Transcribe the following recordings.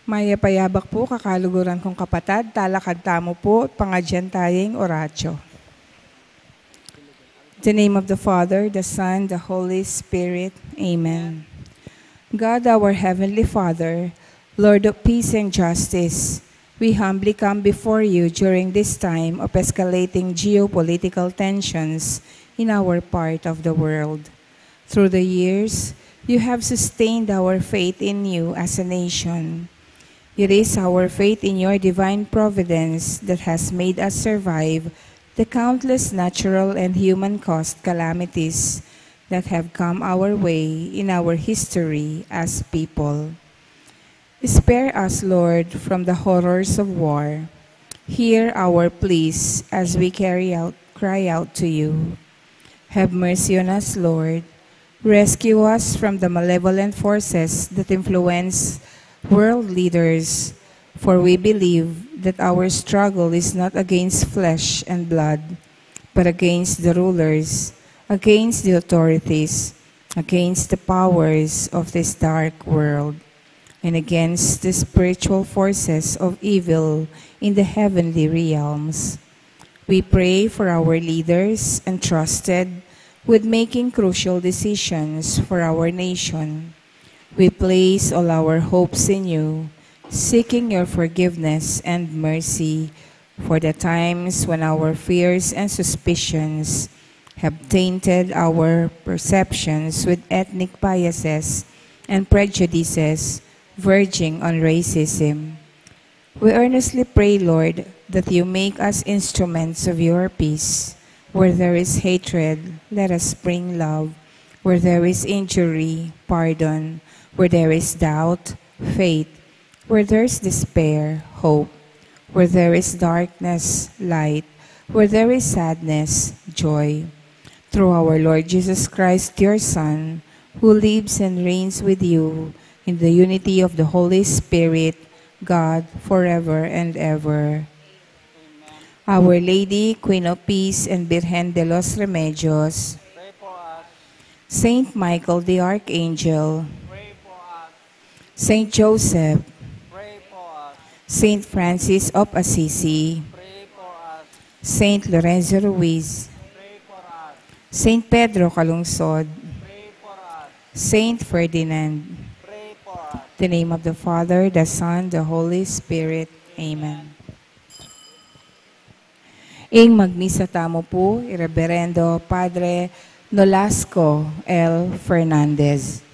Maya payabak po, kakaluguran kong kapatad, talakad tamo po, pangadyan tayong oratio. In the name of the Father, the Son, the Holy Spirit. Amen. God, our Heavenly Father, Lord of peace and justice, we humbly come before you during this time of escalating geopolitical tensions in our part of the world. Through the years, you have sustained our faith in you as a nation. It is our faith in your divine providence that has made us survive the countless natural and human-caused calamities that have come our way in our history as people. Spare us, Lord, from the horrors of war. Hear our pleas as we cry out to you. Have mercy on us, Lord. Rescue us from the malevolent forces that influence world leaders, for we believe that our struggle is not against flesh and blood, but against the rulers, against the authorities, against the powers of this dark world, and against the spiritual forces of evil in the heavenly realms. We pray for our leaders entrusted with making crucial decisions for our nation. We place all our hopes in you, seeking your forgiveness and mercy for the times when our fears and suspicions have tainted our perceptions with ethnic biases and prejudices verging on racism. We earnestly pray, Lord, that you make us instruments of your peace. Where there is hatred, let us bring love. Where there is injury, pardon. Where there is doubt, faith. Where there is despair, hope. Where there is darkness, light. Where there is sadness, joy. Through our Lord Jesus Christ, your Son, who lives and reigns with you in the unity of the Holy Spirit, God, forever and ever. Our Lady, Queen of Peace and Virgen de los Remedios, Pray for us. Saint Michael the Archangel, Pray for us. Saint Joseph, Pray for us. Saint Francis of Assisi, Pray for us. Saint Lorenzo Ruiz, Pray for us. Saint Pedro Calungsod, Pray for us. Saint Ferdinand. Pray for us. In the name of the Father, the Son, the Holy Spirit. Amen. Ing magmisa tamo po, Reverendo Padre Nolasco L. Fernandez.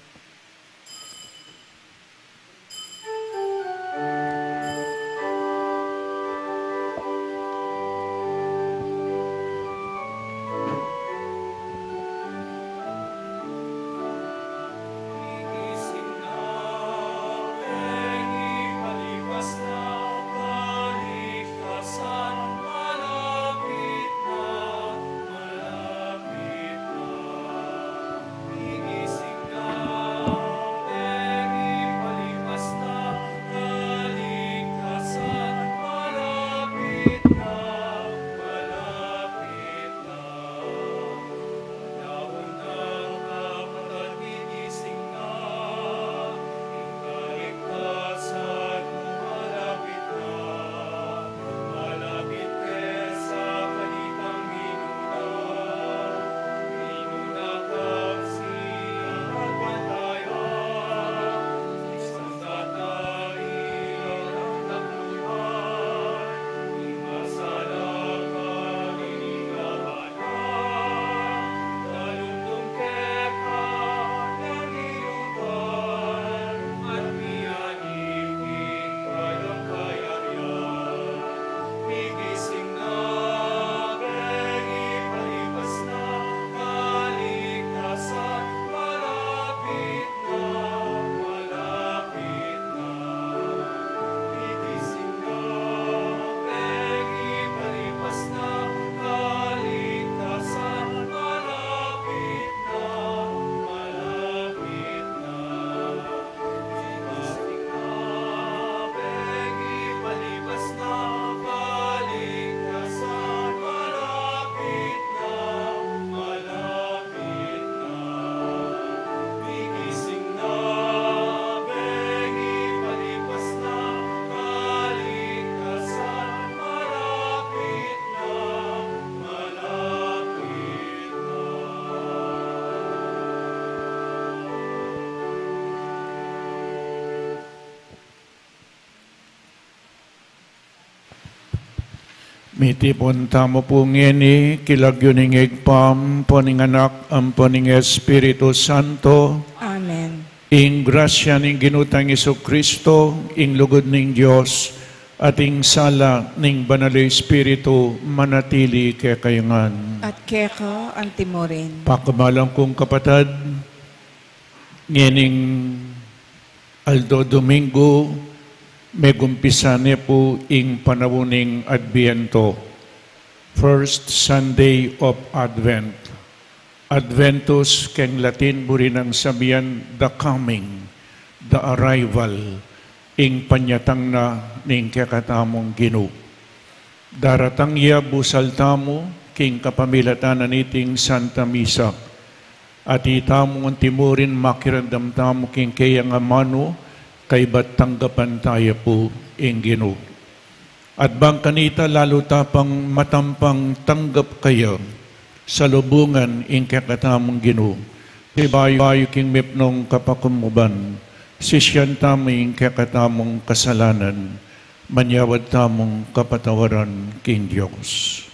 Malapit na, Mitipon tamo po ngeni, kilagyuning igpam, poning anak, ang poning Espiritu Santo, Amen. ing grasya ning ginutang Isu Kristo, ing lugod ning Dios, at ing sala ning banal na Espiritu, manatili kay kayangan. At keko ang timurin. Pakamalang kong kapatid, ngening Aldo Domingo, may gumpisa niya po ing panawuning Adviento, First Sunday of Advent. Adventus, keng Latin burin ang sabihan, the coming, the arrival, ing panyatang na ning kakatamong Ginoo. Daratang iya busal tamo, king kapamilatanan iting Santa Misa, at itamo ang timurin makirandam tamo king kayang amano, kay ba't tanggapan tayo po ing Ginoo. At bang kanita lalo tapang matampang tanggap kayo sa lubungan ing kakatamong Ginoo. Bayo king mipnong kapakumuban, sisyan tamo ing kakatamong kasalanan, manyawad tamong kapatawaran king Diyos.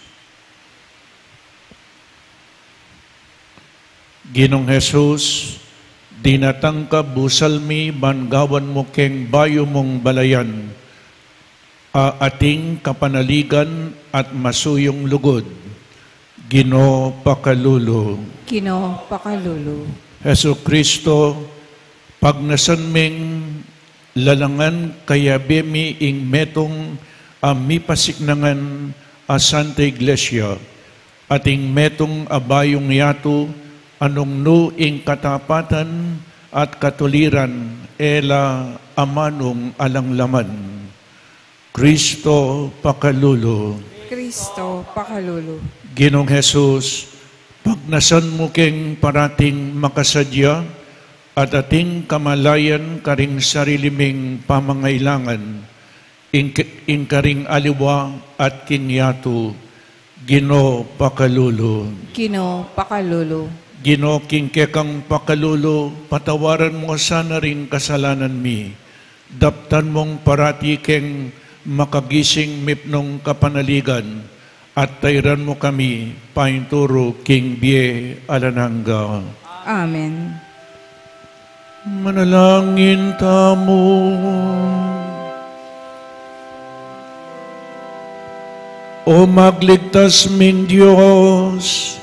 Ginong Jesus, dinatangka busalmi bangawan mo keng bayo mong balayan, ating kapanaligan at masuyong lugod, Ginoo pakalulo. Ginoo pakalulo. Hesu Kristo, pag nasanming lalangan kaya bemi ing metong mi pasiknangan a Santa Iglesia, ating metong abayong yato, anong no ing katapatan at katuliran, ela amanong alanglaman. Kristo pakalulo. Kristo pakalulo. Ginong Jesus, pag nasan mo keng parating makasadya at ating kamalayan karing sariliming pamangailangan, ing karing aliwa at kinyato, Ginoo pakalulo. Ginoo pakalulo. Ginoo king kekang pakalulo, patawaran mo sana rin kasalanan mi. Daptan mong parati keng makagising mipnong kapanaligan, at tayran mo kami painturo king bie alanangga. Amen. Manalangin tamo. O magligtas ming Diyos,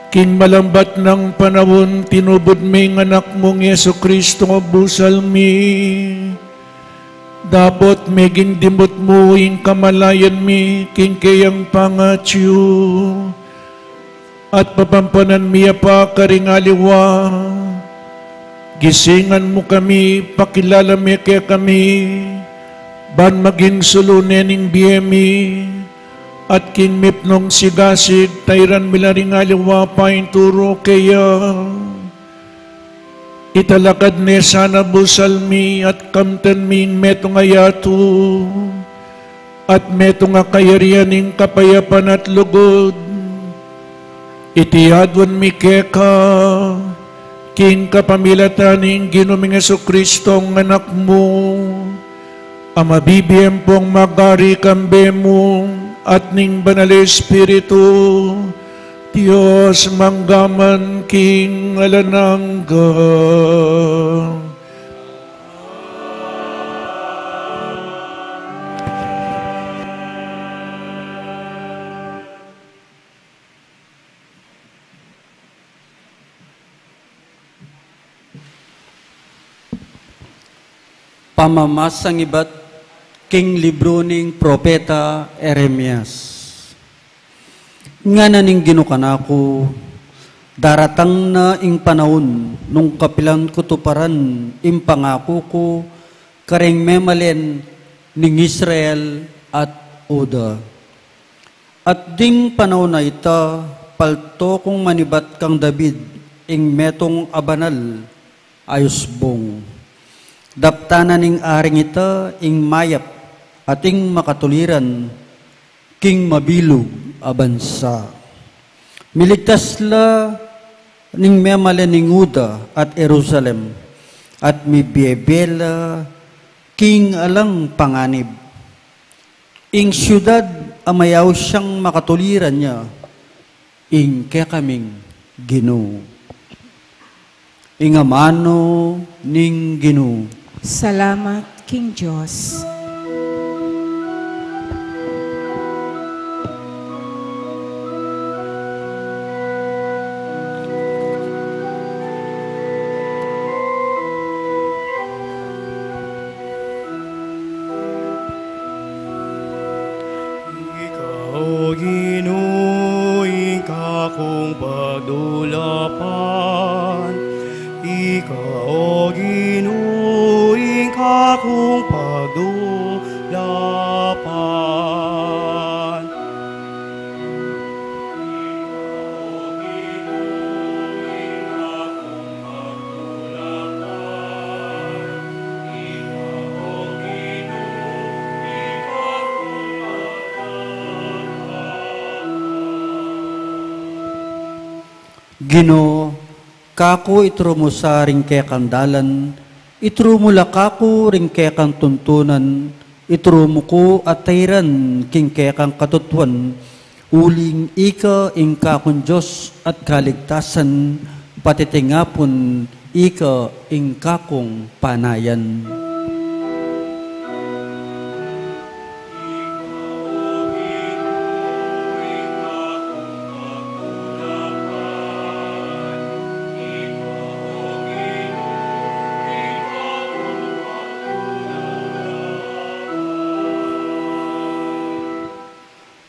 king malambat ng panahon, tinubod ming anak mong Yesu Kristo, busal mi. Dapat meging dimot mo ing kamalayan mi, king kayang pangatyo. At papampanan miya pa karing aliwa. Gisingan mo kami, pakilala mi kaya kami, ban maging sulunening biyemi. At king mipnong sigasig, tayran milaring aliwa painturo kaya. Italakad ni sana busal mi at kamtan mi metong ayato. At metong akayarianing kapayapan at lugod. Itiyadwan mi keka, king kapamilataning Ginuming Jesucristong anak mo. Amabibiyem pong magari kambe mo, at ning banal Espiritu, Diyos manggaman king alanangga. Pamamasang iba't king libro ning propeta Eremias. Nga naning ginukanako, daratang na ing panahon, nung kapilan kutuparan, impangako ko, kareng memalen ning Israel at Oda. At ding panahon na ita, palto kong manibat kang David, ing metong abanal, ayusbong. Daptanan ning aring ita, ing mayap, ating makatuliran, king mabilog abansa. Miligtas la ning memale ning Uda at Jerusalem, at mibiyebela king alang panganib. Ing syudad amayaw siyang makatuliran niya, ing kaya kaming Ginoo. Ingamano ning Ginoo. Salamat, King Diyos. Ikaw, Ginoo, ikaw kong pagdulapan. Ikaw, Ginoo, ikaw kong pagdulapan. Ginoo, kako ituro mo sa ringke kandalan, ituro mo lakako ringke kang tuntunan, ituro mo ko at tayran kingke kang katutuan, uling ika ingka kong Diyos at kaligtasan, patitingapon ika ingka kong panayan.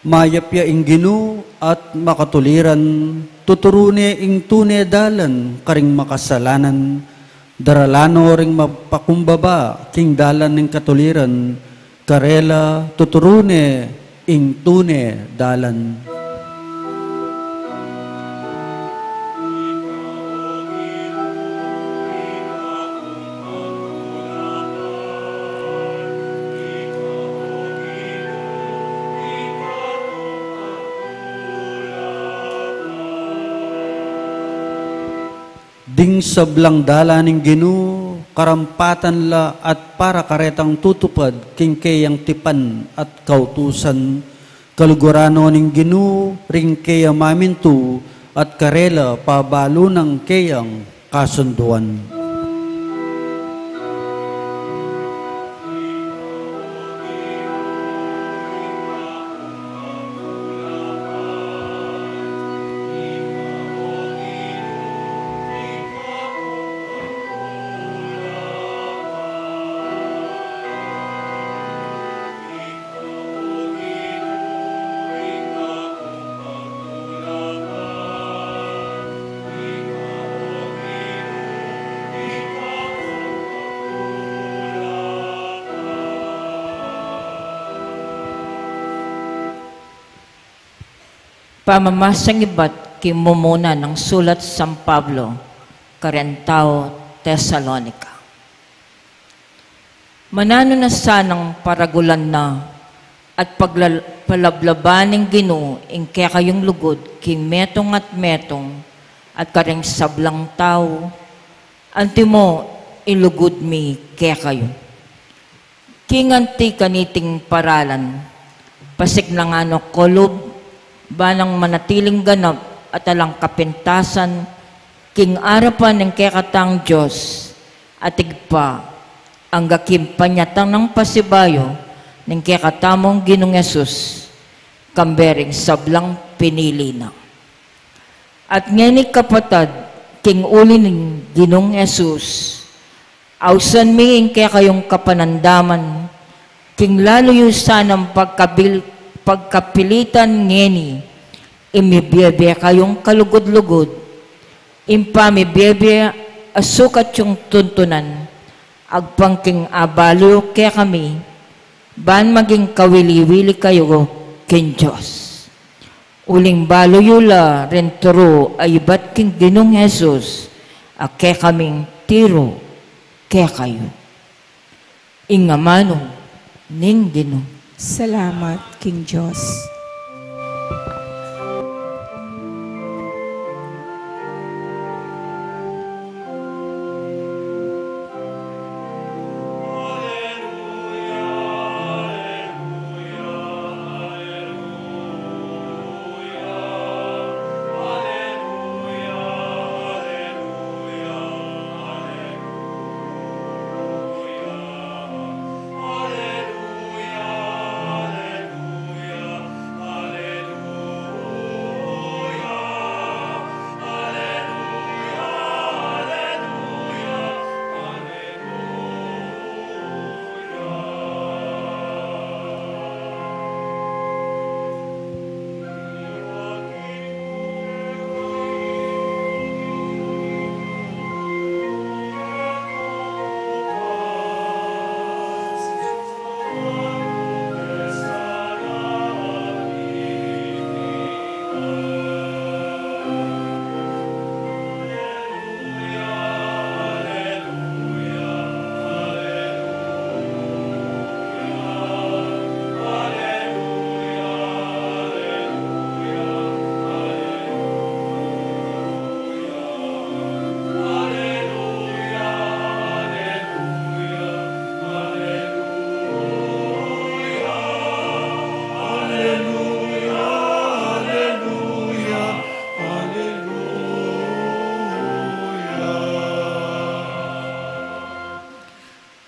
Mayapya ing Ginoo at makatuliran, tuturune ing tune dalan karing makasalanan, daralano ring mapakumbaba king dalan ning katuliran, karela tuturune ing tune dalan. Ding sablang dalaning Ginoo, karampatan la at para karetang tutupad, kingkeyang tipan at kautusan, kalugurano ning Ginoo, ring keya mamintu, at karela pabalo ng keyang kasunduan. Pamamasang iba't kimumuna ng sulat San Pablo, Karentao, Tesalonica. Manano na sanang paragulan na at palablabaaning Ginoo ing kaya kayong lugod king metong at karing sablang tao, antimo ilugod mi kaya kayo. King anti kaniting paralan, pasig na nga no kolob, banang manatiling ganap at alang kapintasan, king arapan ng kekatang Diyos, at igpa ang gakim panyatang ng pasibayo ng kekatamong Ginong Yesus, kambering sablang pinili na. At ngayon kapatad, king uli ng Ginong Yesus, ausan miing kaya kayong kapanandaman, king lalo yung sanang pagkapilitan ngeni, imibiyebe kayong kalugod-lugod, impamibiyebe asukat yung tuntunan, agpangking abalo kaya kami, ban maging kawili-wili kayo kin Diyos. Uling balo yula renturo ay iba't king Ginong Jesus, kaya kaming tiro kaya kayo. Ingamano ning Ginoo. Salamat, King Diyos.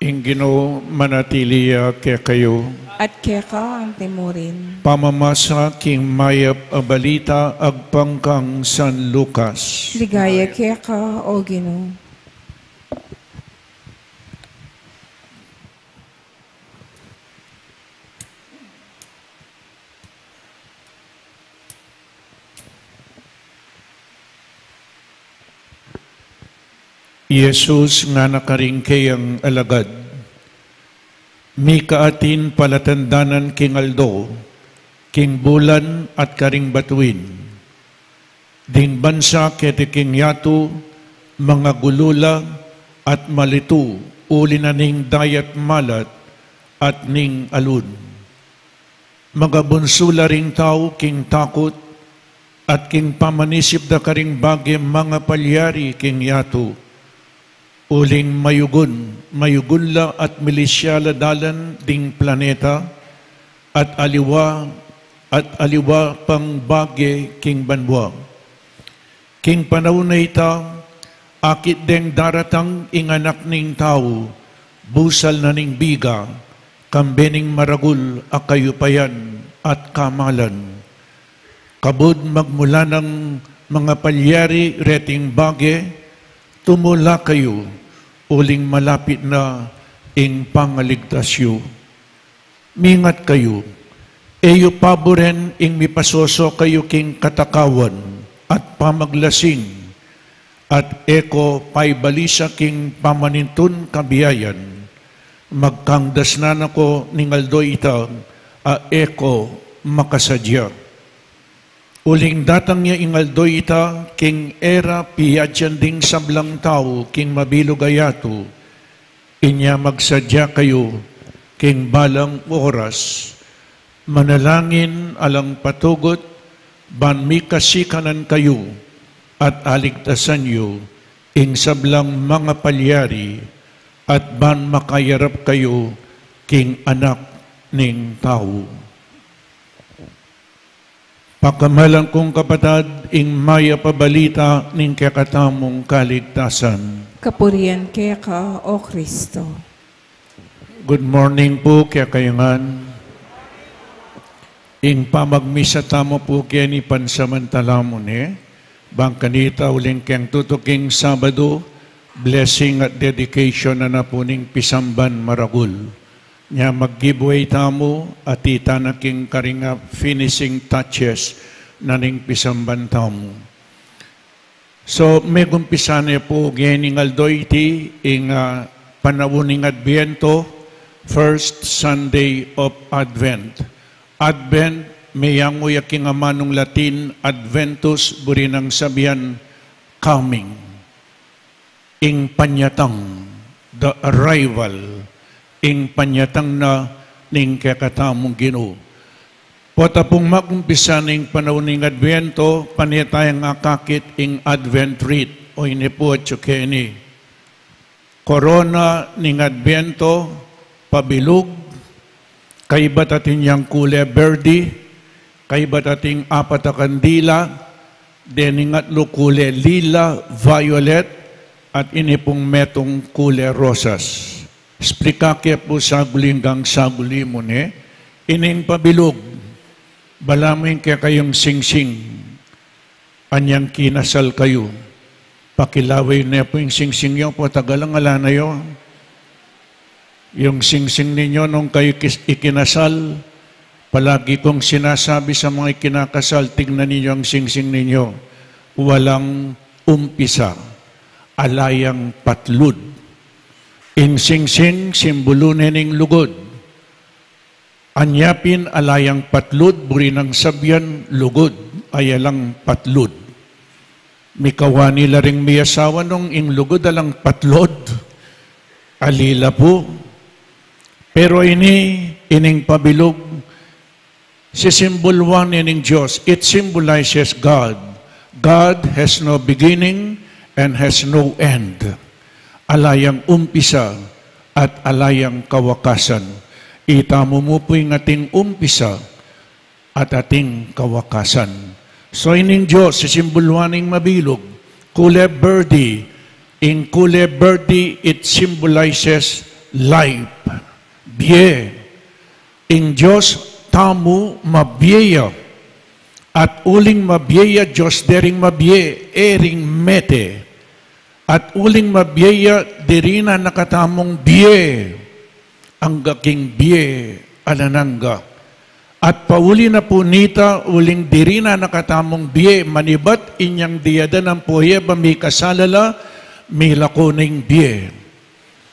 Ing Ginoo manatiliya kaya kayo. At keka ang timurin. Pamamasa king mayap a balita agpangkang San Lucas. Ligaya keka, O Ginoo. Jesus nga nakaringkay ang alagad. Mi kaatin palatandanan king aldo, king bulan at karing batuin. Ding bansa kete king yato, mga gulula at malitu, uli na ning dayat malat at ning alun. Mga bunsula ring tao king takot, at king pamanisip da karing bagay mga palyari king yato. Uling mayugun la at milisyala dalan ding planeta at aliwa pang bagay king banwa. King panahon na ita, akit deng daratang inganak ning tao, busal na ning biga, kambening maragul akayupayan at kamalan. Kabud magmula ng mga palyari reting bagay, tumula kayo, uling malapit na ing pangaligtasyo. Mingat kayo, eyo paboren ing mipasoso kayo king katakawan at pamaglasing, at eko paibalisa king pamanintun kabiyayan. Magkangdas na nako ningaldoy ita, a eko makasadya. Uling datang niya ingaldoy ita, king era piyadyan ding sablang tao, king mabilog ayato, inya magsadya kayo, king balang oras, manalangin alang patugot, ban mikasikanan kayo, at aligtasan nyo, ing sablang mga palyari, at ban makayarap kayo, king anak ning tao. Pakamalang kong kapatad, ing maya pabalita ning kakatamong kaligtasan. Kapurian keka, O Kristo. Good morning po kaya kayangan. Ing pamagmisa tamo po kaya ni pansamantala mo ni. Bangkanita uling kayang tutuking Sabado, blessing at dedication na po ning pisamban maragul. Nya mag-giveaway tamo at itanaking karinga finishing touches na ning pisamban tamo. So, may gumpisan po gening aldoy iti ing panawuning Adviento, first Sunday of Advent. Advent, mayang uyaking amanong Latin, Adventus, burinang sabihan, coming. Ing panyatang, the arrival, ing panyatang na ning kakatamong Ginoo. Pota pong magumpisa ning panahon ning Advento, panitayang akakit ing Advent rite o inipo at ni. Corona ning Advento, pabilog, kaibat atin yang kule berdi, kaibat ating apat a kandila, dening atlo kule lila, violet, at inipong metong kule rosas. Splikake po sagulinggang saguli mo ni, ining pabilog, balamin kaya kayong singsing, anyang kinasal kayo, pakilaway na po yung singsing nyo po, tagalang ala na yun. Yung singsing ninyo nung kayo ikinasal, palagi kong sinasabi sa mga ikinakasal, tignan ninyo ang singsing ninyo, walang umpisa, alayang patlud. In singsing, simbolo ning lugod. Anyapin alayang patlud, buri ng sabyan, lugod, ayalang patlud. Mikawa nila ring miyasawa nung ing lugod alang patlod, alila po. Pero ining pabilog, sisimbolwan ining Diyos. It symbolizes God. God has no beginning and has no end. Alayang umpisa at alayang kawakasan. Itamo mo po yung ating umpisa at ating kawakasan. So ining Diyos, sisimbolwaning mabilog, kule berdi. In kule berdi, it symbolizes life. Biye. In Diyos tamu mabiyaya. At uling mabiyaya Diyos dering mabiye, ering mete. At uling mabiyaya dirina nakatamong biye. Ang gaking biye alanangga. At pauli na po nita, uling dirina nakatamong biye, manibat inyang diyada ng puye ba may kasalala, may lakoning biye.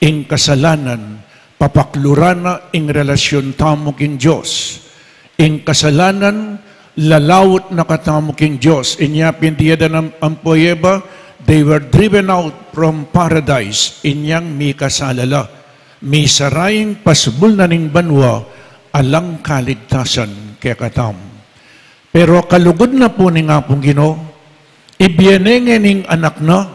Ing kasalanan, papaklurana ing relasyon tamo king Diyos. Ing kasalanan, lalawot nakatamo king Diyos. Inyapin diyada ng puye ba, they were driven out from paradise. Inyang may kasalala. May saraying pasbul na ning banwa, alang kaligtasan kaya katam. Pero kalugod na po ni nga pong Ginoo, ibiyanenge ning anak na,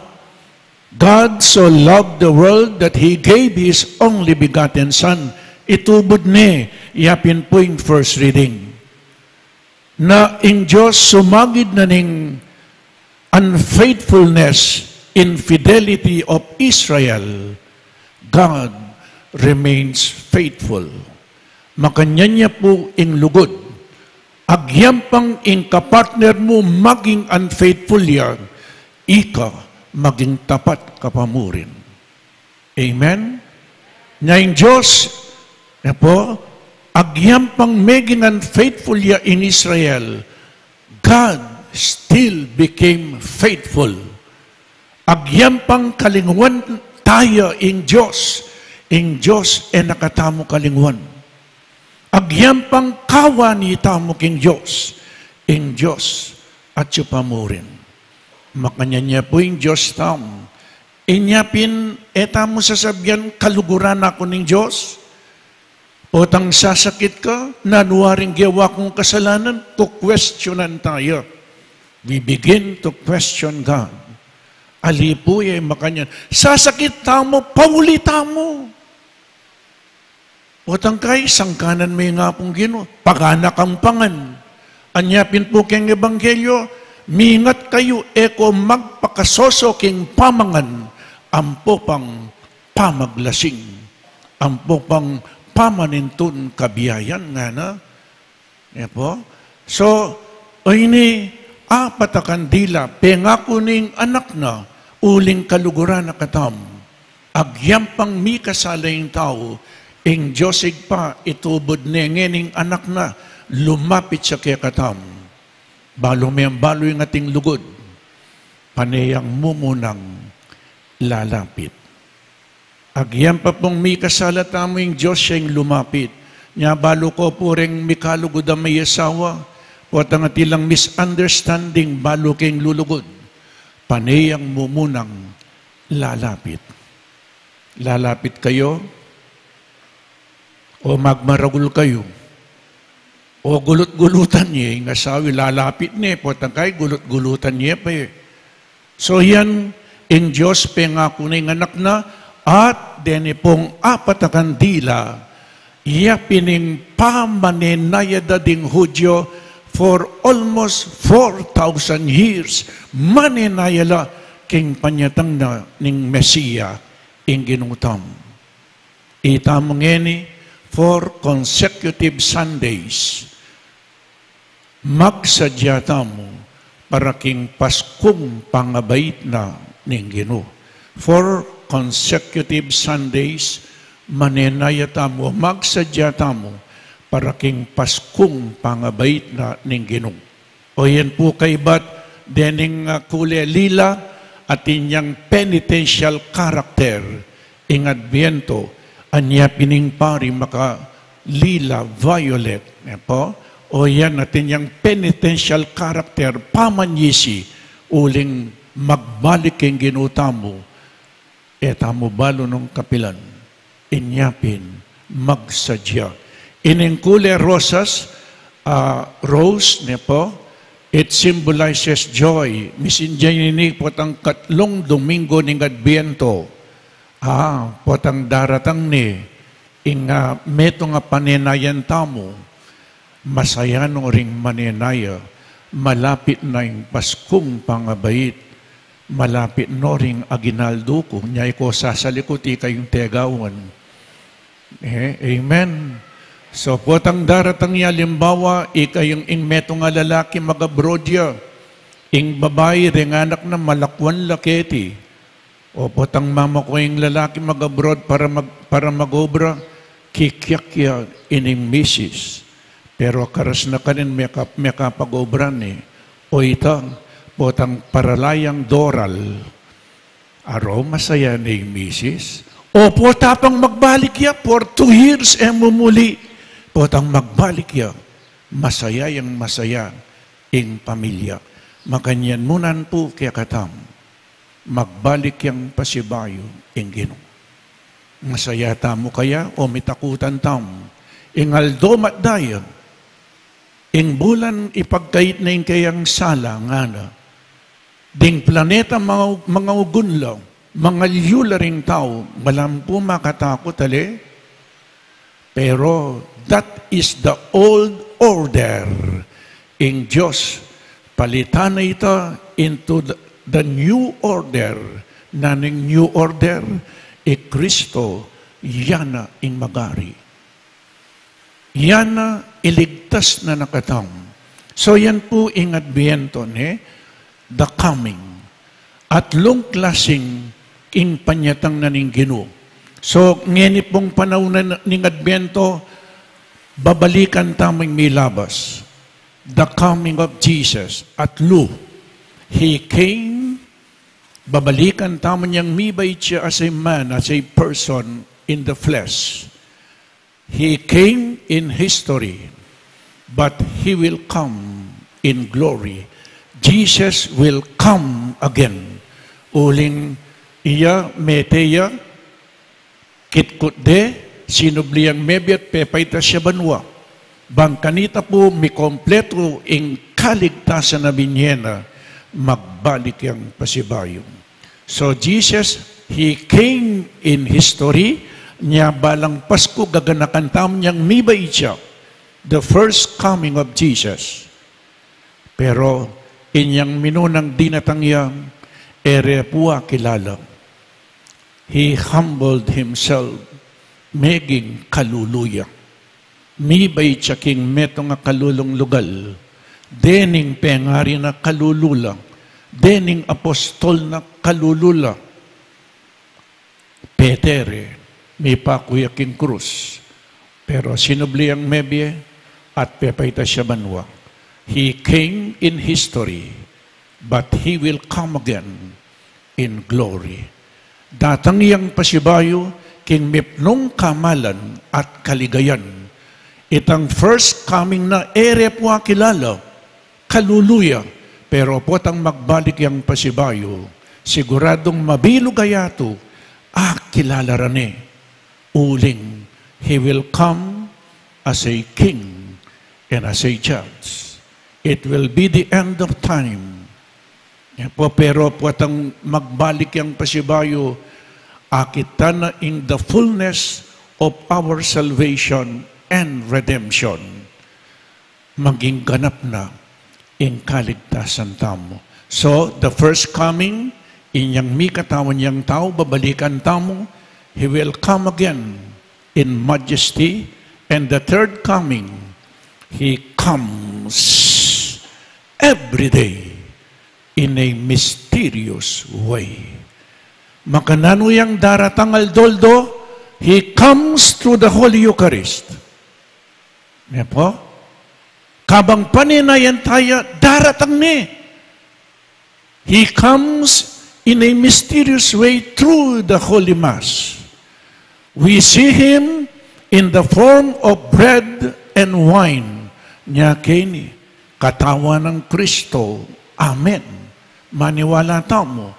God so loved the world that He gave His only begotten Son. Itubod ni, yapin po yung first reading. Na in Diyos sumagid na ning unfaithfulness, infidelity of Israel, God remains faithful. Makanya niya po ing lugod. Agyampang ing kapartner mo maging unfaithful yan, ika maging tapat kapamurin. Amen? Ngayon Diyos, po, agyampang maging unfaithful ya in Israel, God still became faithful. Agyampang kalingwan tayo in Diyos nakatamo kalingwan. Agyampang kawa ni tamo king Diyos, ing Diyos at pamurin. Makanya niya po ing Diyos tam. Inyapin, etamo sasabyan, kaluguran ako ning Diyos. Potang sasakit ka, nanuwaring gawa kong kasalanan, questionan tayo. We begin to question God. Alipuy ay makanya. Sasakit tamo, pauli tamo. Otang kay, sangkanan may nga pong Ginoo, paganakampangan. Anyapin po keng Ebanghelyo, mingat kayo, eko magpakasoso king pamangan, ampo pang pamaglasing, ampo pang pamanintun kabiyayan nga na. Po? So, o ini, apat kandila, pengako ning anak na, uling kaluguran na katam, agyampang mi kasalayang tao, ing Diyosig pa, itubod nengening anak na, lumapit sa kekatam. Balo may ang balo yung ating lugod. Panayang mumunang lalapit. Agyam pa pong may kasalata mo yung Diyos siyang lumapit. Nya balo ko po rin may kalugod ang may asawa. O at ang atilang misunderstanding, balo kayong lulugod. Panayang mumunang lalapit. Lalapit kayo, o magmaragul kayo, o gulut-gulutan niya, yung asawi, lalapit niya, potangkay, gulut-gulutan niya pa eh. So yan, in Diyos, pengako na yung anak na, at deni pong apat na kandila, yapining pamanenayada ding Hudyo for almost 4,000 years, manenayala king panyatang na ning Mesiya, ing ginutam. Itamang ngeni, 4 consecutive Sundays, magsadya mo para king Paskong pangabait na ning Ginoo. 4 consecutive Sundays, manenayata mo, magsadya mo para king Paskong pangabait na ning Ginoo. O yan po kay bat, dening kule lila at inyang penitential character ing Adviento, anya pining pari maka lila, violet. Po? O yan natin yung penitential character, pamanyisi, uling magbalik yung ginutamo, etamo balo ng kapilan, inyapin, magsadya. Inengkule rosas, rose, po, it symbolizes joy. Misinjay ni potang katlong Domingo ng Adviento, potang daratang ni, inga meto nga panenayan tamo, masaya no ring manenaya, malapit na yung Paskong pangabait, malapit no ring aginaldo ko, nyay ko sasalikuti kayong tegawan, Amen. So, potang daratang ya, limbawa, ikayong ingmeto nga lalaki magabrodya, ing babae ring anak na malakwan laketi, o potang mama ko yung lalaki mag-abroad para mag-obra, kikyakya ining misis. Pero karas na kanin may kapag-obran o itang potang paralayang doral, araw masaya ni misis. O potapang magbalik ya for 2 years mumuli. Potang magbalik ya, masaya yung masaya ing pamilya. Makanyan munan po kaya katam, magbalik yung pasibayo ing Ginoo. Masaya tamo kaya o mitakutan tam, ing aldo matdaya, ing bulan ipagkait na ing kayang sala nga na, ding planeta mga ugunlaw, mga liyularing tao, walang po makatakot ali, pero that is the old order in Diyos. Palitan na ito into the new order. Naning new order, Kristo, yana ing magari. Yana iligtas na nakatam. So yan po ing Adviento, the coming. At long klasing ing panyatang na ning Ginoo. So, ngeni pong panahon ng Adviento, babalikan tamang milabas. The coming of Jesus at Lu. He came, babalikan tamo niyang mibay siya as a man, as a person in the flesh. He came in history, but He will come in glory. Jesus will come again. Uling iya, meteya, kitkut de, sinubliyang mebyat pepayta siya banwa. Bangkanita po, mi kompleto ing kaligtasan na binyena, magbalik yung pasibayong. So Jesus, He came in history, niya balang Pasko gaganakan tam niyang mibay siya, the first coming of Jesus. Pero inyang minunang dinatangyang, ere puwa kilala. He humbled Himself, meging kaluluya. Mibay tsaking meto nga kalulong lugal, dening pengari na kalulula, dening apostol na kalulula. Petere, may pakuyaking krus, pero sinubli ang mebye at pepayta siya banwa. He came in history, but He will come again in glory. Datang iyang pasibayo, king mipnong kamalan at kaligayan. Itang first coming na ere po kilala, kaluluya, pero potang magbalik yang pasibayo, siguradong mabilo gayato, kilala rane, uling, He will come as a king and as a judge. It will be the end of time. Pero potang magbalik yang pasibayo, akita na in the fullness of our salvation and redemption, maging ganap na in kaligtasan tamo. So, the first coming, inyang katawan niyang tao, babalikan tamo, He will come again in majesty, and the third coming, He comes every day in a mysterious way. Makanano yang daratang aldoldo, He comes through the Holy Eucharist. Yan po. Kabang paninayan tayo, daratang ni. He comes in a mysterious way through the Holy Mass. We see Him in the form of bread and wine. Nya kini, katawan ng Kristo. Amen. Maniwala tamo,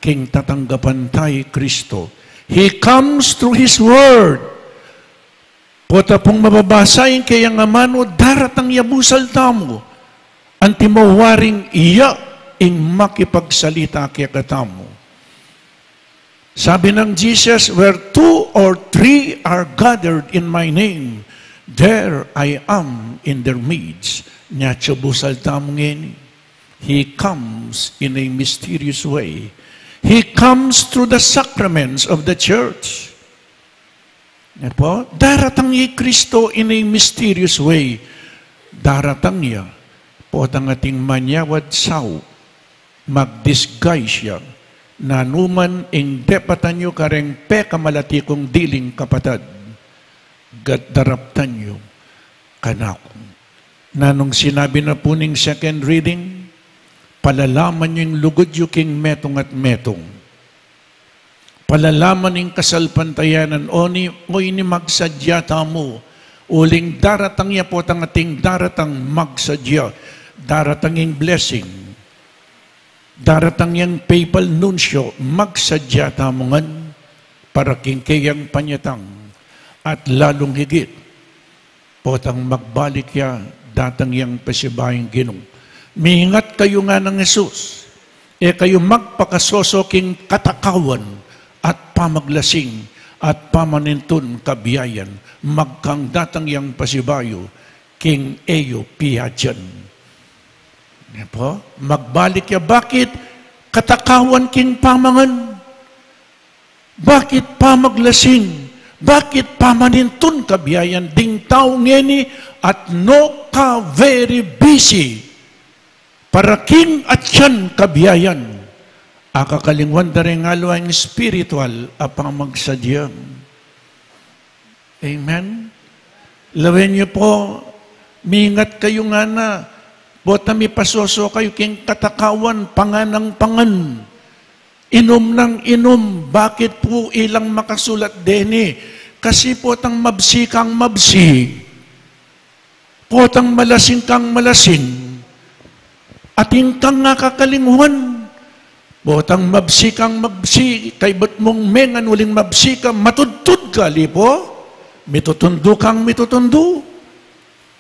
king tatanggapan tayo Kristo. He comes through His Word. Pota pong mababasayin kayang amano, daratang yabusal tamo. Antimawaring iya ing makipagsalita kaya katamo. Sabi ng Jesus, where 2 or 3 are gathered in my name, there I am in their midst. Nya busal tamo ngeni. He comes in a mysterious way. He comes through the sacraments of the church. Yan po, daratang ni Kristo in a mysterious way. Daratang niya po ang ating manyawad sao, mag-disguise siya, nanuman ing depatan nyo kareng pekamalati kong diling kapatad, daraptan nyo kanako. Nanong sinabi na po ning second reading, palalaman nyo yung lugod yung king metong at metong. Palalaman ng kasalpantayanan o ini magsadyata mo. Uling daratang niya po ang ating daratang magsadya. Daratang yung blessing. Daratang yung papal nuncio. Magsadyata mo ngan para kingkayang panyatang. At lalong higit po ang magbalik ya datang yung pasibayang ginong. Miingat kayo nga ng Jesus. Kayo magpakasosoking katakawan at pamaglasing at pamanintun kabiyayan, magkang datang yang pasibayo, king eyo piadyan. Po? Magbalik ya, bakit katakawan king pamangan? Bakit pamaglasing? Bakit pamanintun kabiyayan? Ding tao ngeni at no ka very busy para king at yan kabiyayan. Akakalingwan daring alawang spiritual apang magsadyang. Amen? Lawin niyo po, mingat kayo nga na, bota mi pasoso kayo king katakawan, panganang pangan. Inom ng inom, bakit po ilang makasulat deni? Kasi po tang mabsi kang mabsi, po tang malasing kang malasing, ating kang nga kakalingwan. Botang mabsi kang mabsi, kay ba't mong mengan uling mabsi ka, matudtud ka, lipo? Mitutundo kang mitutundo.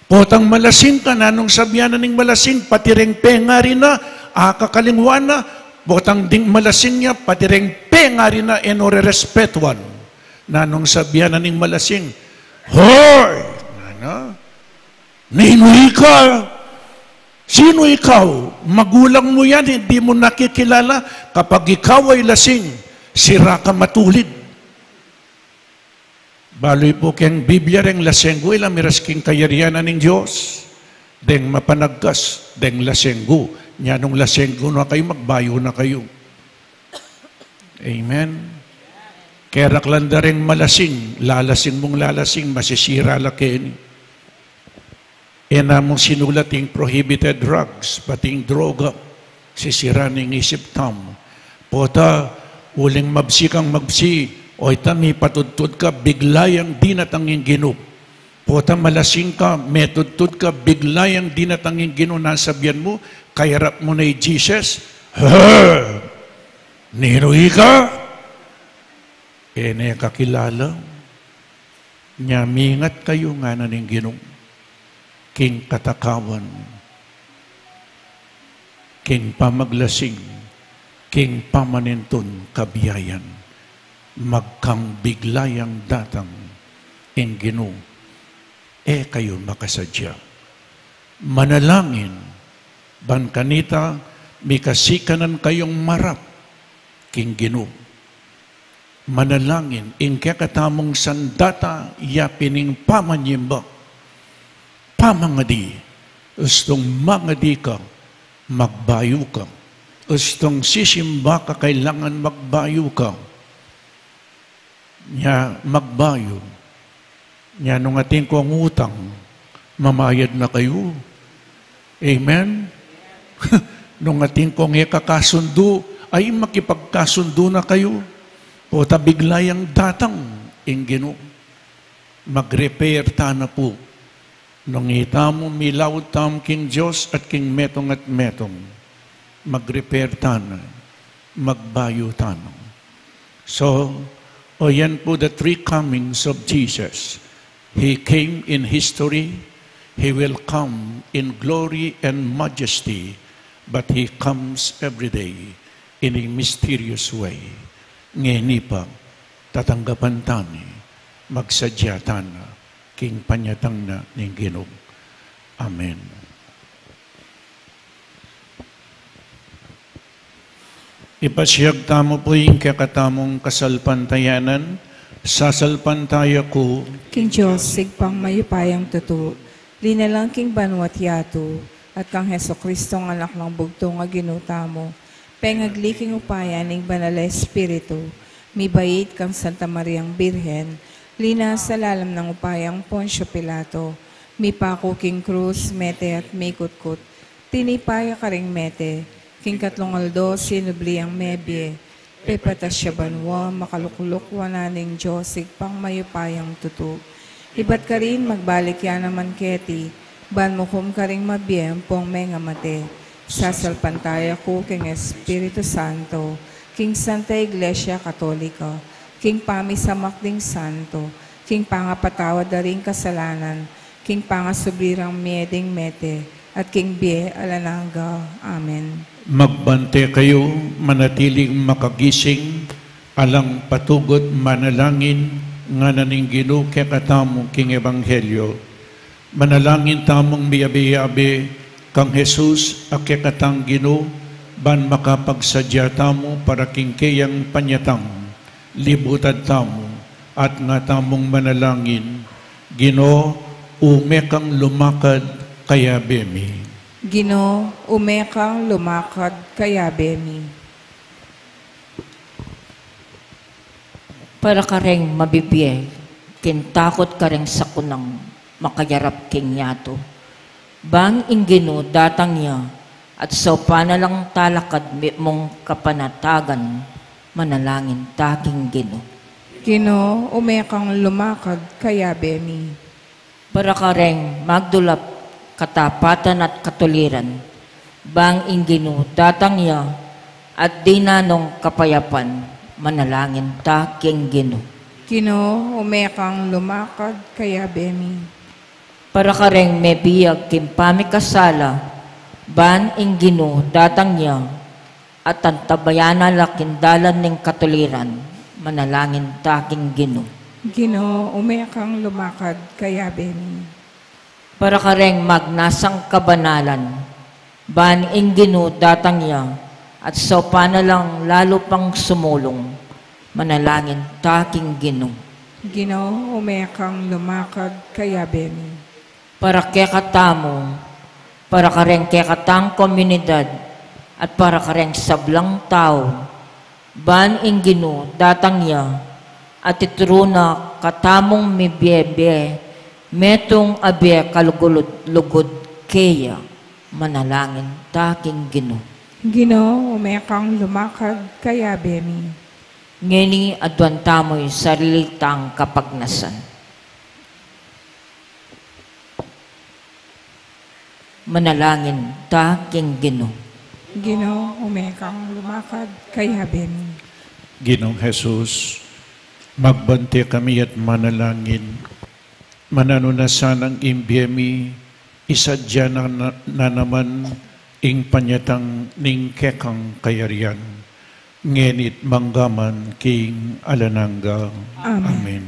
Botang malasing ka, nanong sabyanan ng malasing, patireng pengari na, akakalingwan na, botang ding malasing niya, patireng pengari na, enore respetuan. Nanong sabyanan ng malasing, hoy! Ano? Ninoy ka! Sino ikaw? Magulang mo yan, hindi mo nakikilala. Kapag ikaw ay lasing, sira ka matulid. Baloy po keng Biblia reng lasenggo, ilang miras king kayarianan ng Diyos. Deng mapanagkas, deng lasenggo. Nyanong lasenggo na kayo, magbayo na kayo. Amen. Kaya raklanda reng malasing, lalasing mong lalasing, masisira lakin. Ena mong sinulating prohibited drugs, pating droga, sisira ng isip tam. Pota, uling mabsi kang mabsi, o itami patudtud ka, biglayang dinatanging ginup. Pota, malasing ka, metudtud ka, biglayang dinatanging ginup, nasabyan mo, kayarap mo na Jesus, ninuhi ka? Ene kakilala, nyamingat kayo nga na ng ginup. King katakawan, king pamaglasing, king pamanintun kabiyayan, magkang biglayang datang ing Ginoo, kayo makasadya. Manalangin, ban kanita, mikasikanan kayong marap, king Ginoo. Manalangin, ing kakatamong sandata, yapining pamanyimba, pamangadi, ustong mangadi ka, magbayo ka. Ustong sisimba ka, kailangan magbayo ka. Nya magbayo. Nya nung ating kong utang, mamayad na kayo. Amen? Nung ating kong ikakasundo, ay makipagkasundo na kayo. O tabiglayang datang, ing Ginoo. Mag-repair ta na po. Nung itamo milaw tam king Diyos at king metong at metong, mag-repair tana, magbayo tano. So, yan po the three comings of Jesus. He came in history, He will come in glory and majesty, but He comes every day in a mysterious way. Ngeni pa, tatanggapan tani, magsadya tana, king panyatang na ng Ginoo. Amen. Ipasiyag tamo po yung kakatamong kasalpantayanan, Sasalpantaya ko, King Diyos, sigpang mayupayang tutu, linalang king banwat yato, at kang Heso Kristong anak ng bugtong nga ginuta mo, pengagliking upaya ning banal na Espiritu, mibait kang Santa Mariang Birhen, lina sa lalam ng upayang Poncio Pilato, mipako king krus, mete at mikutkut, tinipaya ka ring mete, king katlong aldo, sinubliang mebye, pepatasya banwa, makalukulok wananing Diyos, sigpang mayupayang tutu. Ibat ka rin, magbalik yan naman keti, ban mo kum ka ring mabiyem, pong menga mate. Sasalpantaya ko, King Espiritu Santo, King Santa Iglesia Katolika, King Pamisamakding Santo, King Pangapatawad na ring kasalanan, King Pangasubirang mieding mete, at King Bie Alananga. Amen. magbante kayo, manatiling makagising, alang patugot manalangin, nga naning Ginoo kay katamo king Ebanghelyo. Manalangin tamong biyabi-yabi, kang Jesus ake katang Ginoo, ban makapagsadya tamo para king kayang panyatang, libutad tamo, at nga tamong manalangin, Ginoo, umekang lumakad kaya bemi. Ginoo, umekang lumakad kaya bemi. Para ka rin mabibiyay, kintakot ka rin sa kunang makayarap king yato. Bang ingino datang niya, at sa panalang talakad mong kapanatagan, manalangin taking Ginoo. Ginoo, umekang lumakad kaya bemi. Para ka rin magdulap katapatan at katuliran, bang ingino datang niya, at dinanong kapayapan, manalangin taking Ginoo. Ginoo, umekang lumakad kaya bemi. Para ka rin may biyag kimpami kasala, ban ingino datang niya, at ang tabayana lakindalan ng katuliran, manalangin taking Ginoo. Ginoo, umekang lumakad kaya bemi. Para ka rin magnasang kabanalan, ban ingino datang niya, at sa panalang lalo pang sumulong, manalangin taking Ginoo. Ginoo, umekang lumakad kaya bemi. Para kekatamo, para ka rin kekatang komunidad, at para ka rin sablang tao, ban ingino datang niya, at ituruna katamong mibiyebe, metong abye kalugulod-lugod kaya, manalangin taking Ginoo. Ginoo, umekang lumakad kaya bemi. Ngeni adwan tamo'y sarilitang kapagnasan. Manalangin taking Ginoo. Ginoo, umekang lumakad kaya bemi. Ginoong Jesus, magbante kami at manalangin. Mananunasan ang imbyemi, isadya na naman ing panyatang ning kekang kayarian. Ngenit manggaman king alananga. Amen. Amen.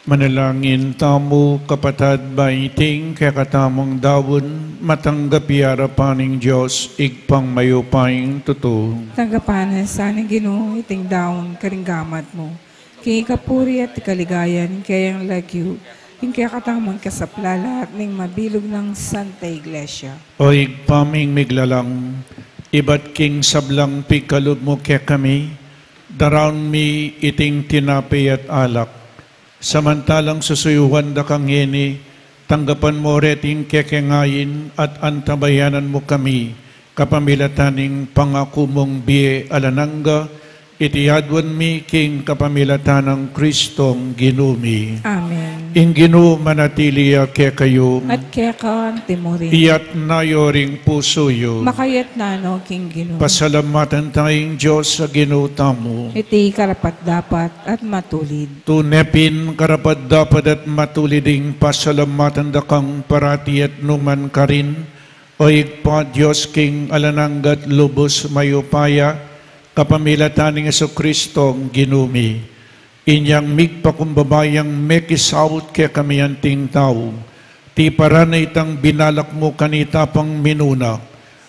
Manalangin tamo kapatad baiting kakatamong dawon matanggapi arapaning Diyos igpang mayupaing totoo. Tanggapanan sa Ginoo iting daon karinggamat mo. Kaya kapuri at kaligayan kayang lagyo, yung kaya katamang kasaplala at ning mabilog ng Santa Iglesia. O igpaming miglalang, ibat king sablang pikalob mo kaya kami, daraon mi iting tinapay at alak. Samantalang susuyuhan da kang hini, tanggapan mo reting kekengayin at antabayanan mo kami, kapamilataning pangako mong biye alananga, itiyadwan mi king kapamilatan ng Kristong ginumi. Amen. Ing Ginoo manatiliya kaya kayo, At kaya ka ang timurin. iyat nayo ring puso yo. Makayat na no, King Ginoo. Pasalamatan tayong Diyos sa Ginoo tamo. Iti karapat dapat at matulid. Tunepin karapat dapat at matuliding pasalamatan da kang parati at numan ka rin. O igpa Diyos king alananggat lubos mayupaya, kapamilataning Yesu Kristong ginumi. Inyang migpakumbabayang mekisawot kaya kami anting tao. Ti paranay tang binalak mo kanita pang minuna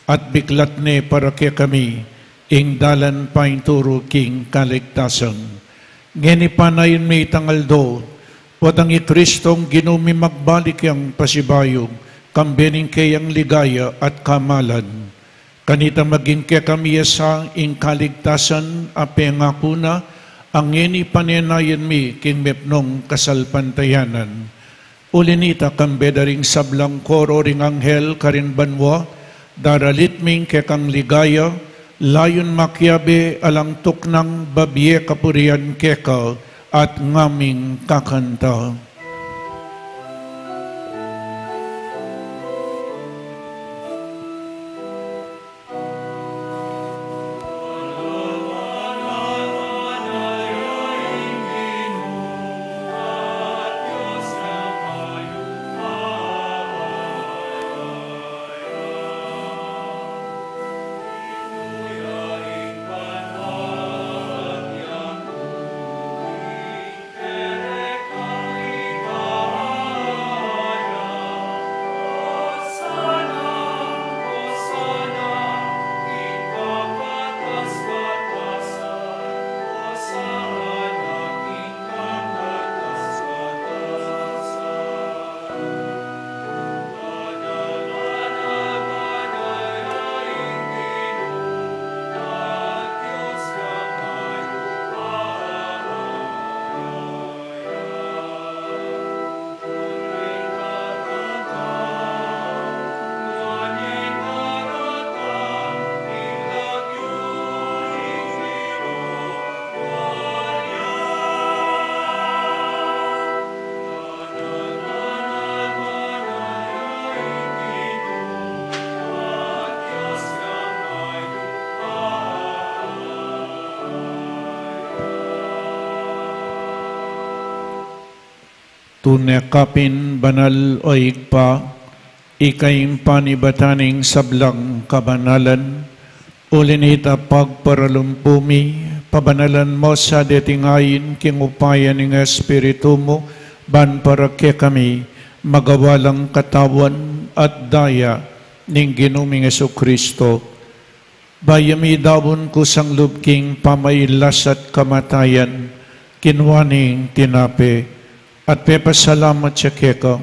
at biklat ne para kaya kami ing dalan paing turo king kaligtasan. Ngeni panayon may tangaldo watang ikristong ginumi magbalik yang pasibayog kambening kayang ligaya at kamalan. Kanita maging kaya kami sa ing kaligtasan apengakuna ang ngeni panenayan mi king mepnong kasalpantayanan. Ulinita kambedaring sablang koro ring anghel karin banwa, daralit ming kekang ligaya, layon makyabe alang tuknang babye kapurian keka at ngaming kakanta. Tunekapin banal o igpa, ikaim panibataning sablang kabanalan, ulinita pagparalumpumi, pabanalan mo sa detingayin kingupayan ng Espiritu mo, ban para kaya kami, magawalang katawan at daya ning ginuming Yesu Kristo. Bayami dawon ko sang lubking pamaylas at kamatayan, kinwaning tinape, at pepasalamat siya keka,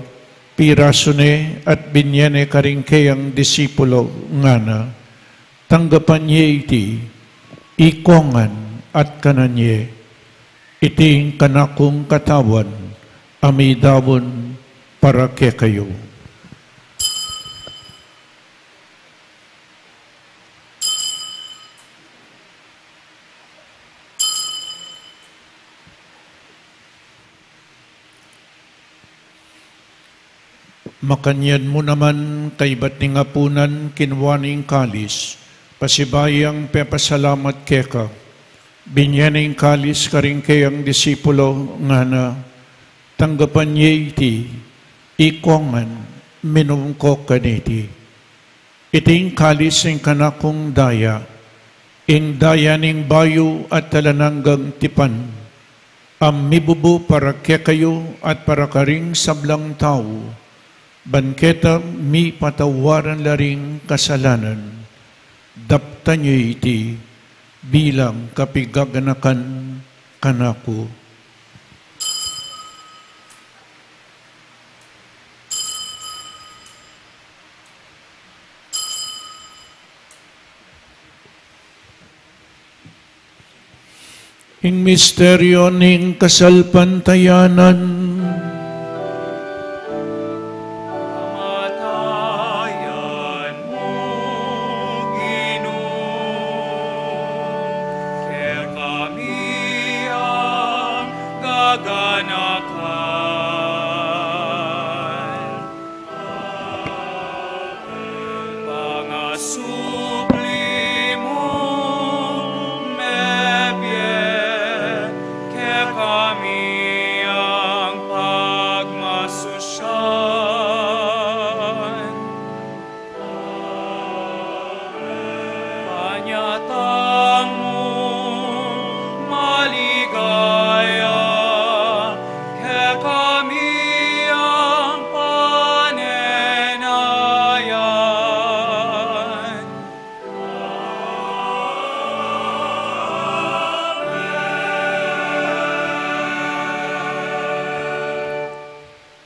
pirasone at binyene karing kayang disipulo nga na, tanggapan niya iti, ikongan at kananye, iting kanakong katawan, amidawon para kekayo. Makanyad mo naman kay ba't ni ngapunan kinwaning kalis, pasibayang pepasalamat keka, binyaning kalis karing kayang disipulo nga na, tanggapan niya iti, ikongan, minumko kaniti. Iting kalis ng kanakong daya, ing daya ning bayo at talananggang tipan, Mibubu para kaya kayo at para karing sablang tao, banketa mi patawaran laring kasalanan, dapta niyo iti bilang kapigaganakan kanako. Ing misteryo ning kasalpantayanan, Kamatayan mo, Ginoo, kaya kami ang gaganakan. Pangasubli mo, mebye, kaya kami ang pagmasusyan. Panyatang mo, maligaya, kaya kami ang panenayan.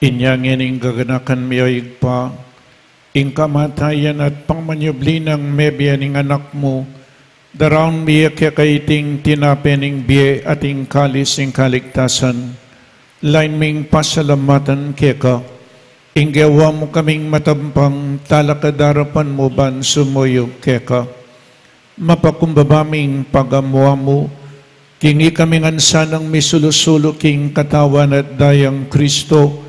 inyangin ing gaganakan miyoig pa, ing kamatayan at pangmanyubli ng mebiya ning anak mo, daraon miya kaya kaiting tinapening biye at ing kalis ing kaligtasan, lain ming pasalamatan kaya ka, ing gawa mo kaming matampang talakadarapan mo ban sumuyog kaya ka, mapakumbabaming pagamuha mo, kingi kaming ansanang misulusulo king katawan at dayang Kristo,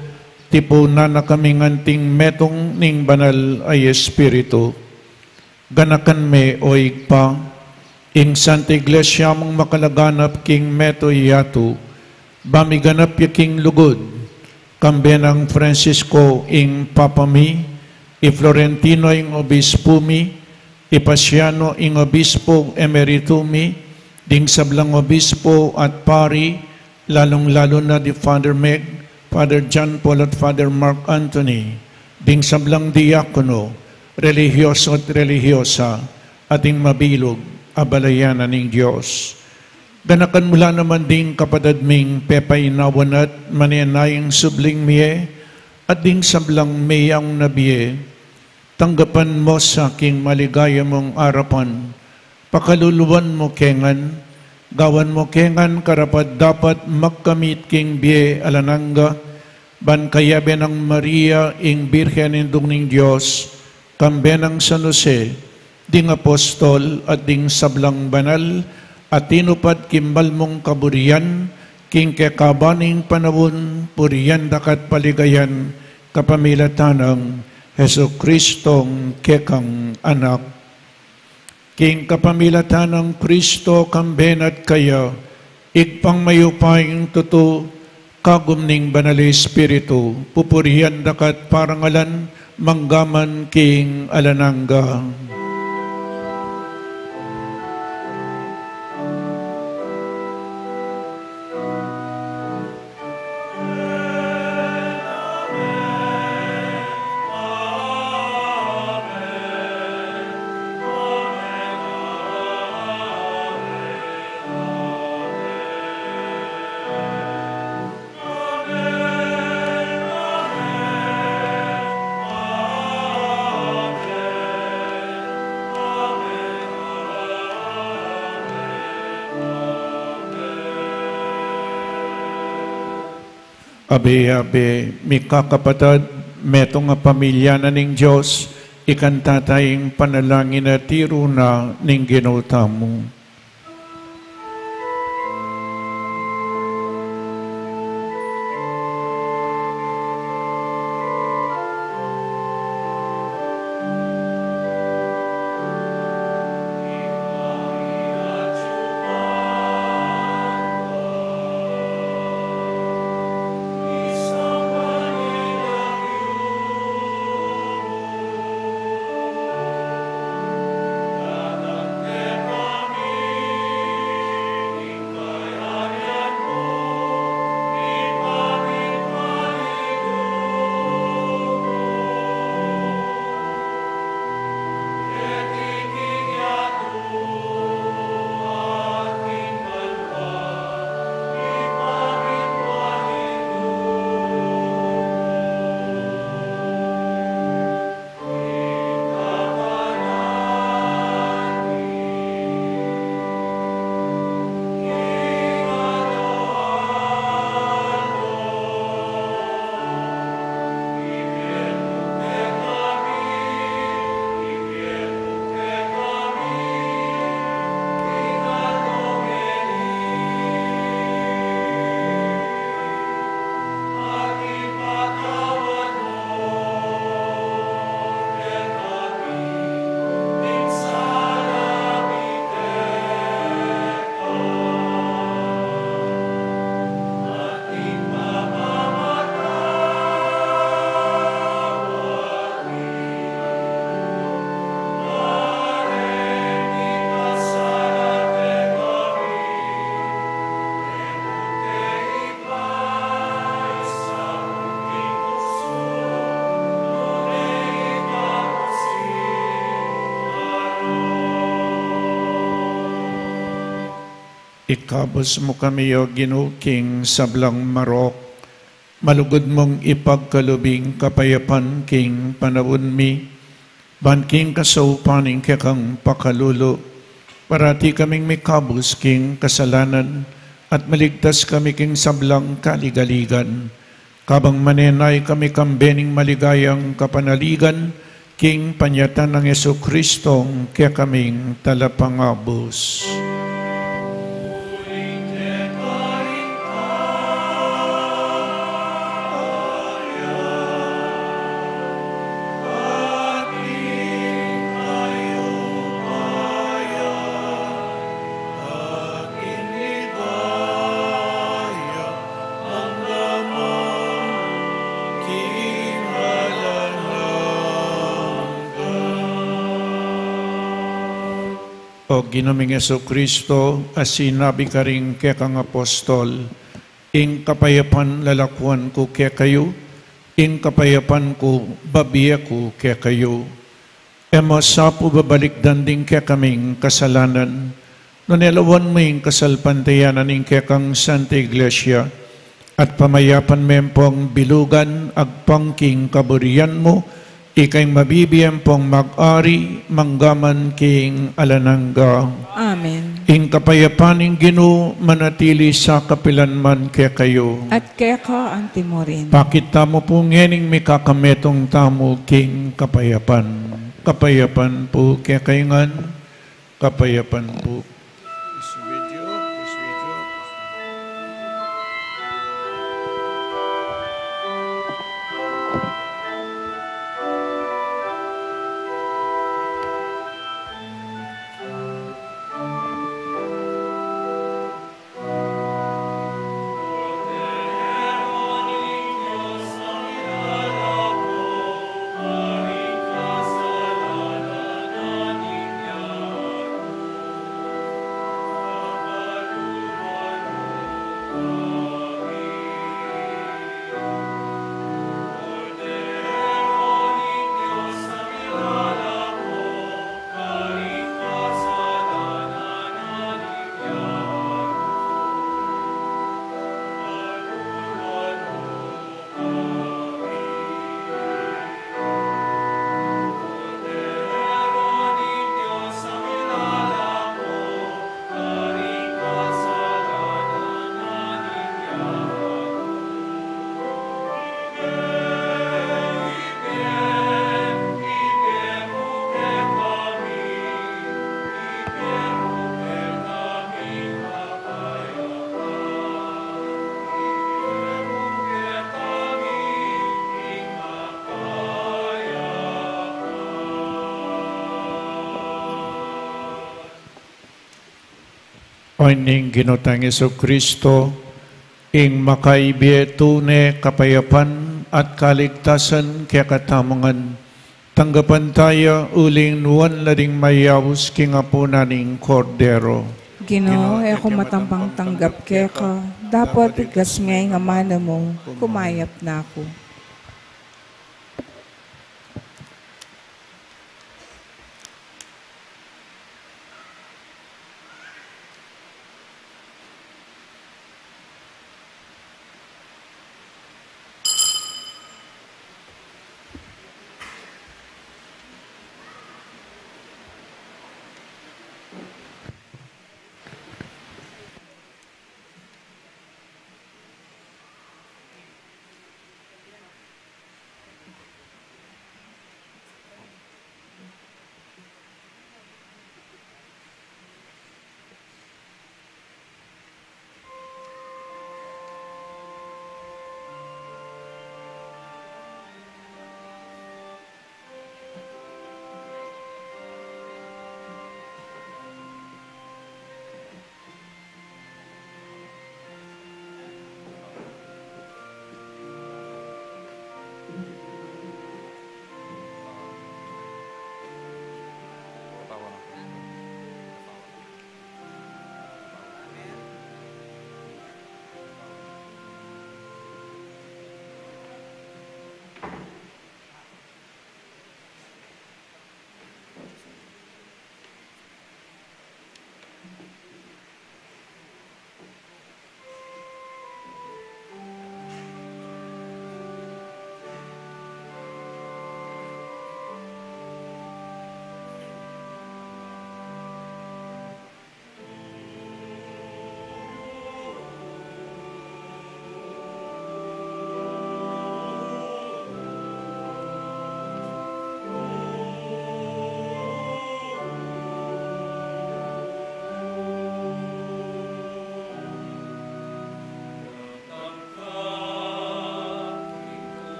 tipo na kaming anting metong ning banal ay Espiritu. Ganakan me o igpa, ing Santa Iglesia mong makalaganap king meto iyato, bamiganap ya king lugod, kambenang Francisco ing papami, i Florentino ing obispo mi, i Pasiano ing obispo emerito mi, ding sablang obispo at pari, lalong-lalo na di Father Meg, Father John Paul at Father Mark Anthony, ding sablang diakono, religyoso at religyosa, ating mabilog, abalayanan ng Diyos. Ganakan mula naman ding kapadadming pepainawan at manianayang subling miye, at ding sablang mayang nabiye, tanggapan mo sa aking maligaya mong arapan, pakaluluwan mo kengan, gawan mo kengan karapat dapat magkamit king biye alananga, ban kayabe ng Maria ing Birhen indong ning Diyos, kambe ng San Jose, ding apostol at ding sablang banal, at tinupad kimbal mong kaburian, king kekabaning panawon, puriyan dakat paligayan, kapamilatanang Heso Kristong kekang anak. King kapamilatan ng Kristo kamben at kaya, igpang mayupayang tuto, kagumning banal Espiritu, pupurihan dakat parangalan, manggaman king alananga. Abe, mikakapatad, metong nga pamilya na ning Diyos, ikanta tayong panalangin na tiro na ning ginota mo. Kami Ikabos mo kami o ginuking sablang marok, malugod mong ipagkalubing kapayapan king panawon mi, banking kasaupaning kekang pakalulo, parati kaming mikabos king kasalanan, at maligtas kami king sablang kaligaligan. Kabang manenay kami kambening maligayang kapanaligan, king panyatan ng Yesu Kristong kaya kaming talapangabos. O Ginoong Yesu Kristo, as sinabi ka rin kaya kang apostol, ing kapayapan lalakwan ko kaya kayo, ing kapayapan ko babiya ko kaya kayo. Ema sa po babalik danding kaya kaming kasalanan, nunelawan mo ing kasalpantayanan ing kaya kang Santa Iglesia, at pamayapan mempong bilugan agpangking kaburian mo, ikay mabibiyang pong mag-ari, manggaman king alanangga. Amen. Ing kapayapaning Ginoo manatili sa kapilanman kaya kayo. At kaya ka ang timorin. Pakita mo po ngening may kakametong tamo king kapayapan. Kapayapan po kaya kayangan. Kapayapan po. Oining ginotang Yesu Kristo, ing makaibiye tune kapayapan at kaligtasan kaya katamangan, tanggapan tayo uling nuwan lading mayawus king apunaning kordero. Ginoo, ako matampang tanggap kaya ka. Dapat igas ngay nga mana mo, kumayap na ako.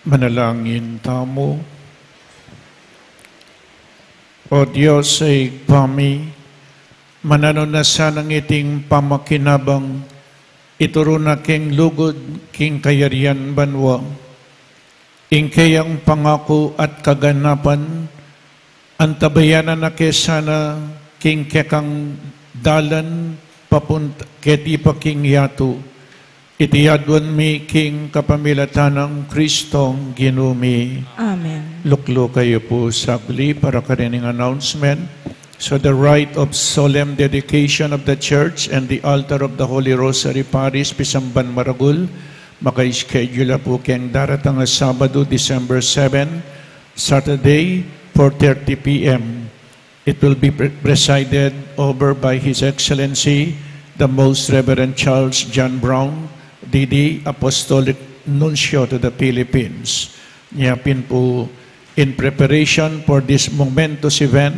Manalangin tamo. O Diyos ay pami, manano na sanang iting pamakinabang, ituro na king lugod, king kayarian banwa, ing kayang pangako at kaganapan, antabayanan na kesana, king kekang dalan, papunta, keti pa king yato, itiyadwan mi king kapamilatanang Kristong ginumi. Amen. Luklo kayo po sagli para kanining announcement. So the rite of solemn dedication of the church and the altar of the Holy Rosary Parish, Pisamban Maragul, maka-schedule po kayong daratang Sabado, December 7, Saturday, 4:30 p.m. It will be presided over by His Excellency, the Most Reverend Charles John Brown, D.D. Apostolic Nuncio to the Philippines. Yapin po, in preparation for this momentous event,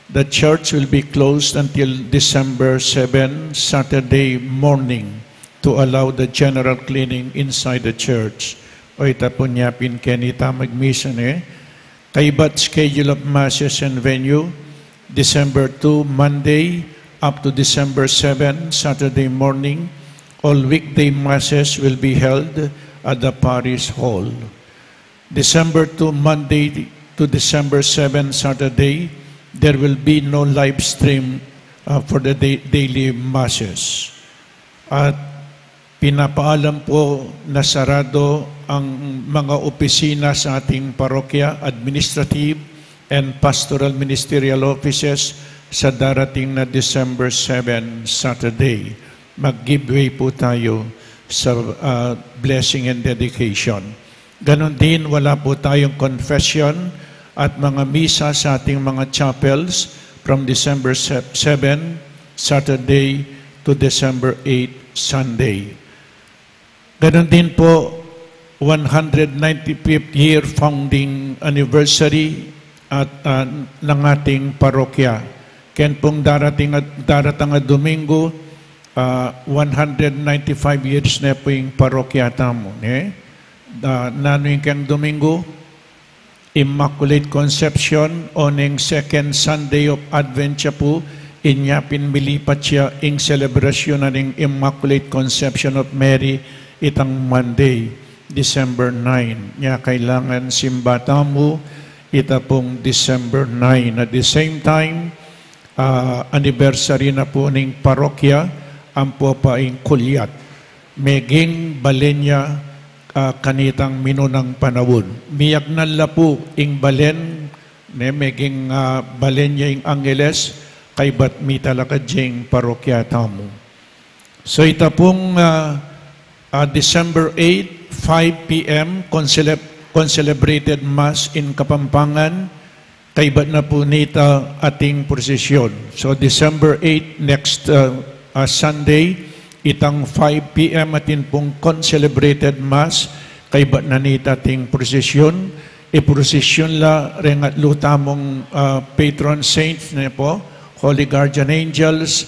the church will be closed until December 7, Saturday morning, to allow the general cleaning inside the church. O ita po yapin kenita magmisan Kaibat schedule of masses and venue, December 2, Monday, up to December 7, Saturday morning. All weekday masses will be held at the parish hall. December 2, Monday to December 7, Saturday, there will be no live stream for the daily masses. At pinapaalam po na sarado ang mga opisina sa ating parokya, administrative and pastoral ministerial offices sa darating na December 7, Saturday. Mag-giveaway po tayo sa blessing and dedication. Ganon din, wala po tayong confession at mga misa sa ating mga chapels from December 7, Saturday, to December 8, Sunday. Ganon din po, 195th year founding anniversary at ng ating parokya. Ken pong daratang nga Domingo, 195 years na po yung parokya tamo. Nano yung kang Domingo? Immaculate Conception on yung second Sunday of Advent siya po, inyapin milipat siya yung celebration na ng Immaculate Conception of Mary itang Monday, December 9. Nya kailangan simba tamo, ita pong December 9. At the same time, anniversary na po ng parokya, ang po pa ing kulyat. Meging balenya kanitang minunang panawon. Miyak nala po ing balen, meging balenya ing Angeles, kay bat mi talaga jing parokya tamo. So ita pong December 8, 5 p.m., concelebrated Mass in Kapampangan, kay bat na po nita ating prosesyon. So December 8, next Sunday, itang 5 p.m. atin pong concelebrated Mass, kay ba nanita ating prosesyon. Prosesyon la rin at lutamong patron saints na po, Holy Guardian Angels,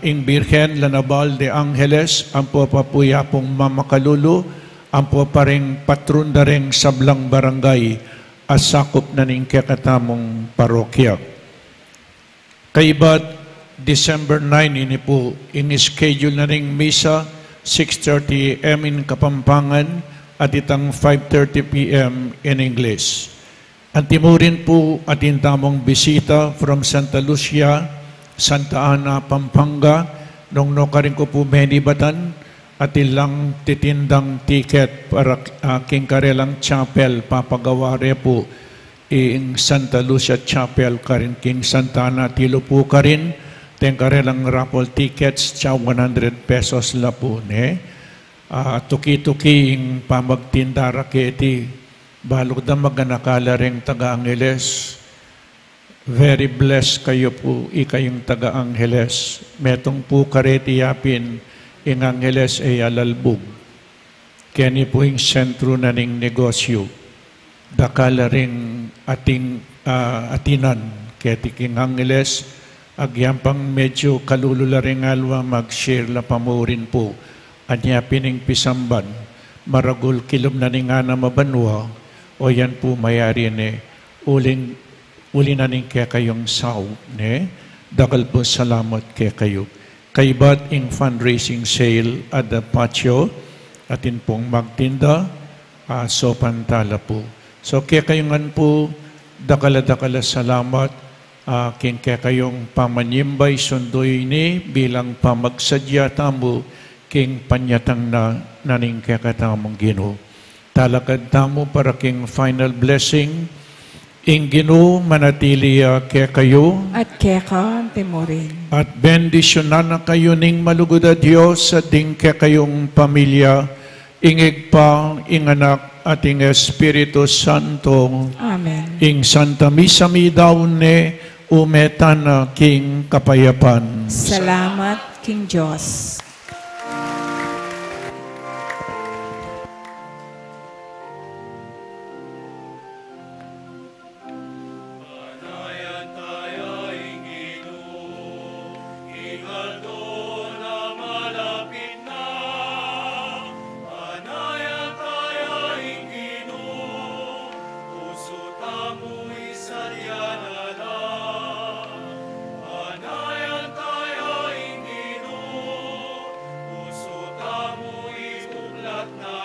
ing Birhen Lanabal de Angeles, ang po papuya pong mamakalulu, ang po pa rin patron na rin sablang barangay, asakop na ning kakatamong parokya. Kay ba't December 9, ini po, in-schedule na ring misa, 6:30 a.m. in Kapampangan, at itang 5:30 p.m. in English. Antimurin po ating tamong bisita from Santa Lucia, Santa Ana, Pampanga, nung nokarin ko po menibatan, at ilang titindang ticket para aking karelang chapel, papagawari po, in Santa Lucia Chapel, karin king Santa Ana, tilo po karin, tengkarelang raffle tickets, 100 pesos la po, tuki-tuki yung pamagtindara keti, balog da maganakala rin taga-Angeles. Very blessed kayo po, ikayong taga-Angeles. Metong po kareti yapin, in Angeles ay alalbog. Kani po yung sentro na ning negosyo. Dakala rin ating atinan, keti king Angeles, agyampang medyo kalulula rin alwa mag-share la pamurin po. Anya pining Pisamban. maragul kilom na ni nga na mabanwa, o yan po mayari ni uli na ning kaya kayong sao, ne? Dakal po salamat kaya kayo. Kaibat in fundraising sale at the patio, atin pong magtinda, so pantala po. So kaya kayongan po, dakala salamat, kaya kayong pamanyimbay sundoy ni bilang pamagsadya tamo, king panyatang na naning kaya katamong Ginoo. Talakad tamo para king final blessing, ing Ginoo manatili kaya kayo, At kaya ka, temorin. at bendisyonan na kayo ning malugod a Diyos sa ding kaya kayong pamilya, ingig pa, ing anak, at ing Espiritu Santo, Amen. ing Santa Misa mi daw ne, umetan na king kapayapan. Salamat, King Diyos. Anayan tayo, Ingino, puso tamo'y buklat na